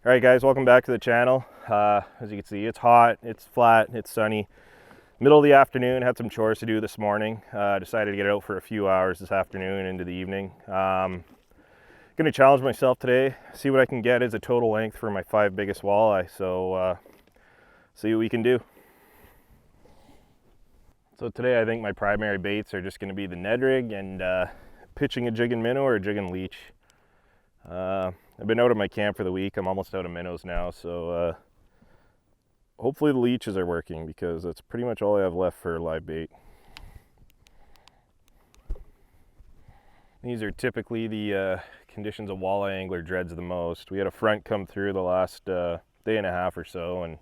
All right, guys, welcome back to the channel. As you can see, it's hot, it's flat, it's sunny. Middle of the afternoon, had some chores to do this morning. Decided to get out for a few hours this afternoon into the evening. Going to challenge myself today, see what I can get as a total length for my 5 biggest walleye. So see what we can do. So today I think my primary baits are just going to be the Ned rig and pitching a jig and minnow or a jig and leech. I've been out of my camp for the week. I'm almost out of minnows now, so hopefully the leeches are working because that's pretty much all I have left for live bait. These are typically the conditions a walleye angler dreads the most. We had a front come through the last day and a half or so, and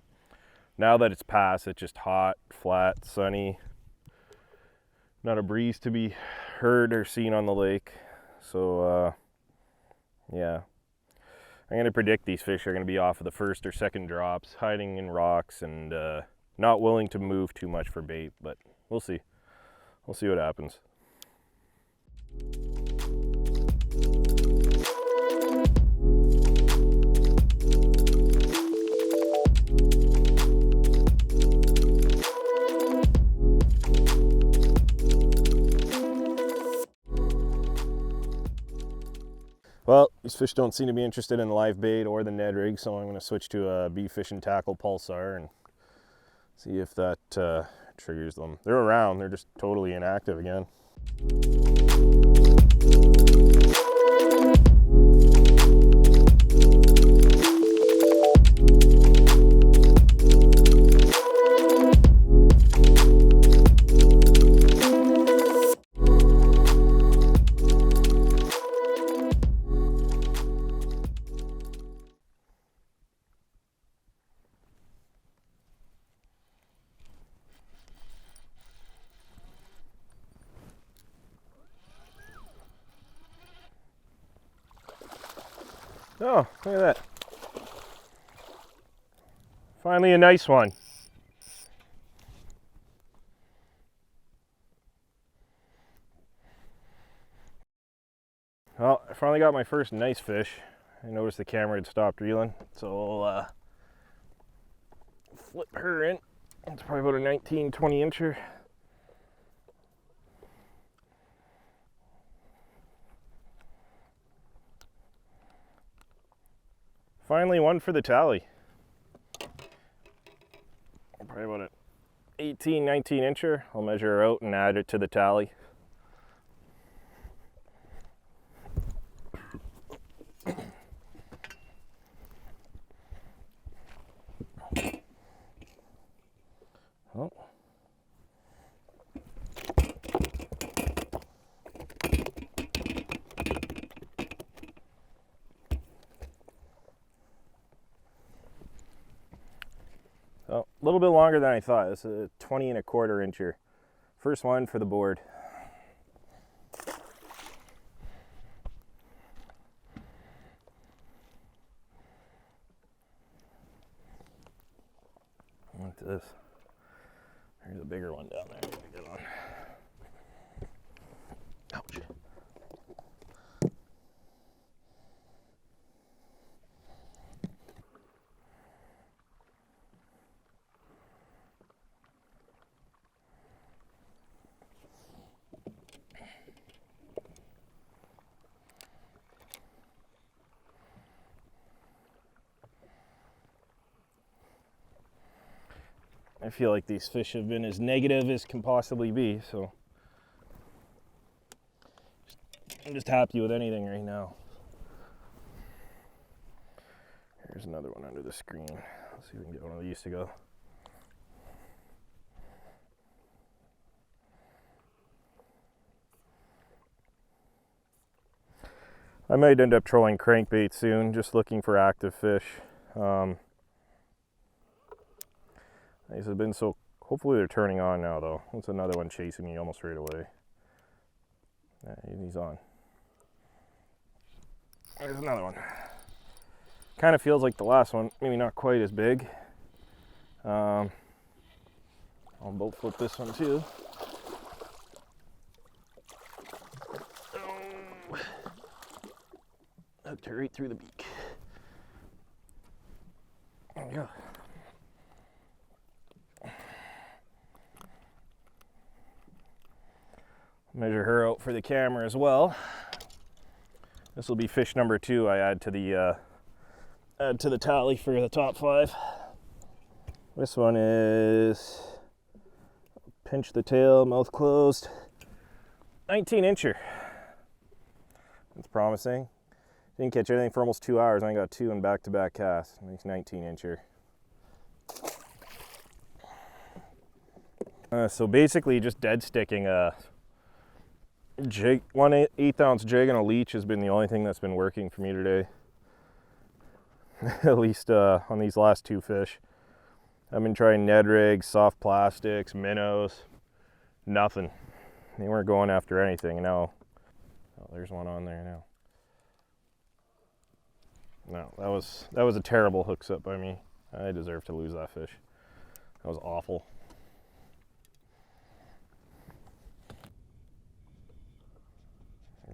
now that it's passed, it's just hot, flat, sunny. Not a breeze to be heard or seen on the lake. So yeah, I'm going to predict these fish are going to be off of the first or second drops, hiding in rocks and not willing to move too much for bait, but we'll see. We'll see what happens. Well, these fish don't seem to be interested in the live bait or the Ned rig, so I'm going to switch to a beef fish and tackle pulsar and see if that triggers them. They're around, they're just totally inactive again. Oh, look at that. Finally a nice one. Well, I finally got my first nice fish. I noticed the camera had stopped reeling, so I'll flip her in. It's probably about a 19-20 incher. Finally one for the tally. Probably about an 18-19 incher. I'll measure her out and add it to the tally. Oh. So, a little bit longer than I thought. It's a 20 1/4 incher. First one for the board. What's this? There's a bigger one down there. Good one. Ouch. I feel like these fish have been as negative as can possibly be, so I'm just happy with anything right now. Here's another one under the screen. Let's see if we can get one of these to go. I might end up trolling crankbait soon, just looking for active fish. These have been so, hopefully they're turning on now though. That's another one chasing me almost right away. Yeah, he's on. There's another one. Kind of feels like the last one, maybe not quite as big. I'll boat flip this one too. Hooked her right through the beak. Yeah. Measure her out for the camera as well. This will be fish number 2 I add to the tally for the top 5. This one is, pinch the tail, mouth closed, 19 incher. That's promising. Didn't catch anything for almost 2 hours. I got 2 in back-to-back casts. Nice 19 incher. So basically just dead sticking a jig, 1/8 ounce jig and a leech has been the only thing that's been working for me today. At least on these last 2 fish. I've been trying Ned rigs, soft plastics, minnows, nothing. They weren't going after anything. Now, oh, there's one on there now. No, that was a terrible hook set by me. I deserve to lose that fish. That was awful.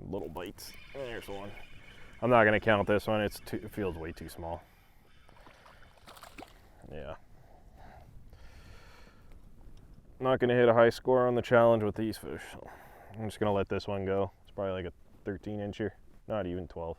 Little bites. There's one. I'm not gonna count this one. It feels way too small. Yeah. Not gonna hit a high score on the challenge with these fish. So I'm just gonna let this one go. It's probably like a 13 incher, not even 12.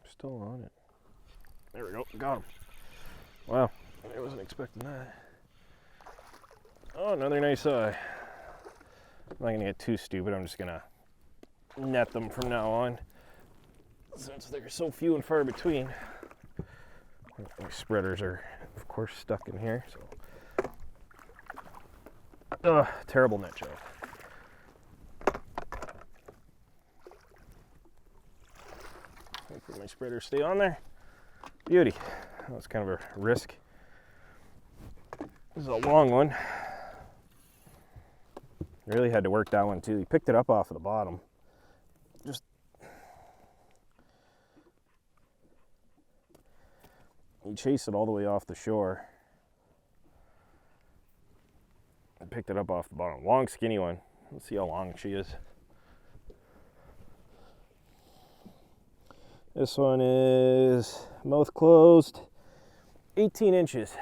Still on it. There we go, got him. Wow, I wasn't expecting that. Oh, another nice eye. I'm not gonna get too stupid, I'm just gonna net them from now on, since they're so few and far between. My spreaders are, of course, stuck in here, so. Terrible net job. Hopefully my spreaders stay on there. Beauty. That was kind of a risk. This is a long one. Really had to work that one too. He picked it up off of the bottom. Just he chased it all the way off the shore and picked it up off the bottom. Long, skinny one. Let's see how long she is. This one is mouth closed, 18 inches.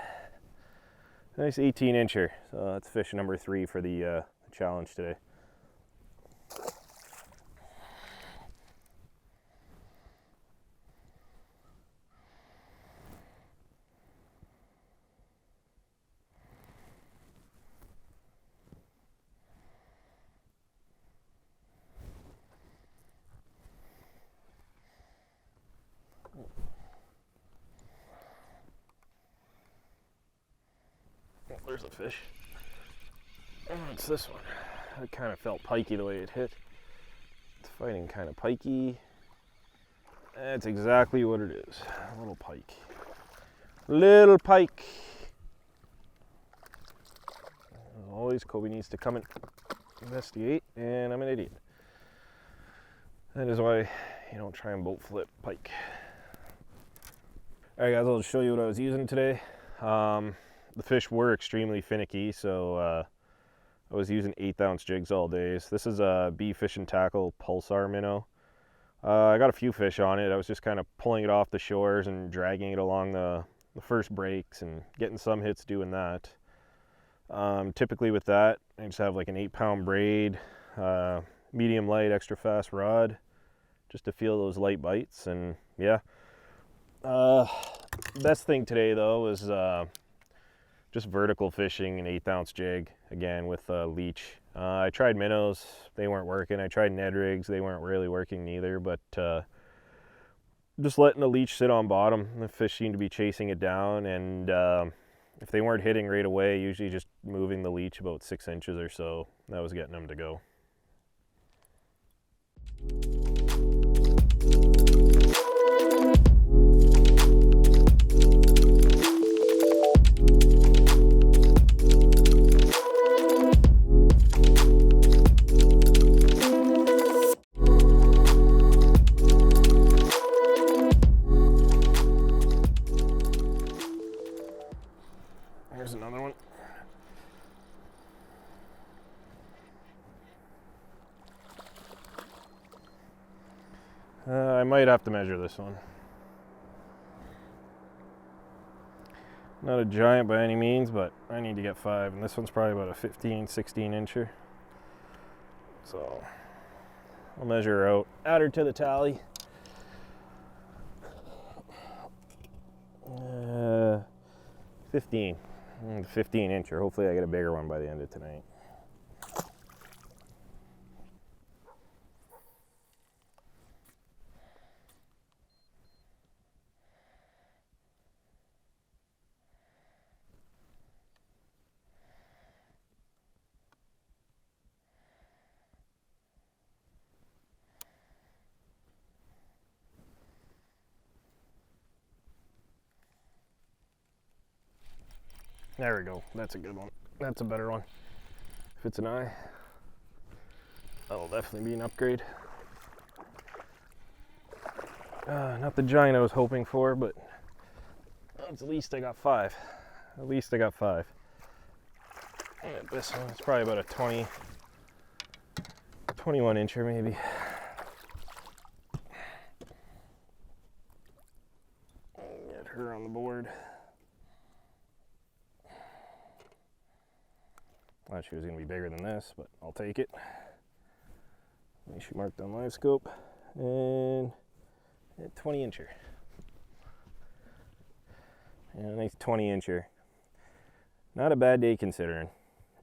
Nice 18 incher. So that's fish number 3 for the challenge today. Oh, there's a fish. Oh, it's this one. It kind of felt pikey the way it hit. It's fighting kind of pikey. That's exactly what it is. A little pike. Little pike. As always, Kobe needs to come and investigate, and I'm an idiot. That is why you don't try and boat flip pike. Alright guys, I'll just show you what I was using today. The fish were extremely finicky, so I was using 1/8 ounce jigs all day. So this is a B Fish and Tackle Pulsar minnow. I got a few fish on it. I was just kind of pulling it off the shores and dragging it along the first breaks and getting some hits doing that. Typically with that, I just have like an 8-pound braid, medium light, extra fast rod, just to feel those light bites. And yeah, best thing today though was just vertical fishing an 1/8 ounce jig, again with a leech. I tried minnows, they weren't working. I tried Ned rigs, they weren't really working neither, but just letting the leech sit on bottom, the fish seemed to be chasing it down, and if they weren't hitting right away, usually just moving the leech about 6 inches or so, that was getting them to go. might have to measure this one. Not a giant by any means, but I need to get 5, and this one's probably about a 15, 16 incher. So I'll measure her out, add her to the tally. 15 incher. Hopefully I get a bigger one by the end of tonight. There we go. That's a good one. That's a better one. If it's an eye, that'll definitely be an upgrade. Not the giant I was hoping for, but at least I got 5. At least I got 5. And this one is probably about a 21 incher maybe. Get her on the board. Thought she was going to be bigger than this, but I'll take it. She marked on live scope, and a 20 incher. And a nice 20 incher. Not a bad day considering.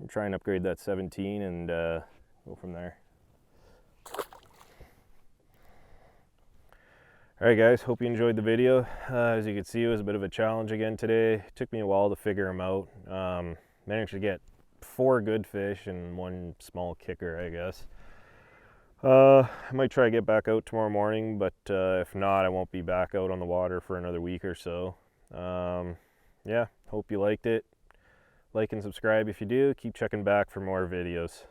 I'll try and upgrade that 17 and go from there. Alright guys, hope you enjoyed the video. As you can see, it was a bit of a challenge again today. It took me a while to figure them out. Managed to get 4 good fish and 1 small kicker, I guess. I might try to get back out tomorrow morning, but if not, I won't be back out on the water for another week or so. Yeah, hope you liked it. Like and subscribe if you do. Keep checking back for more videos.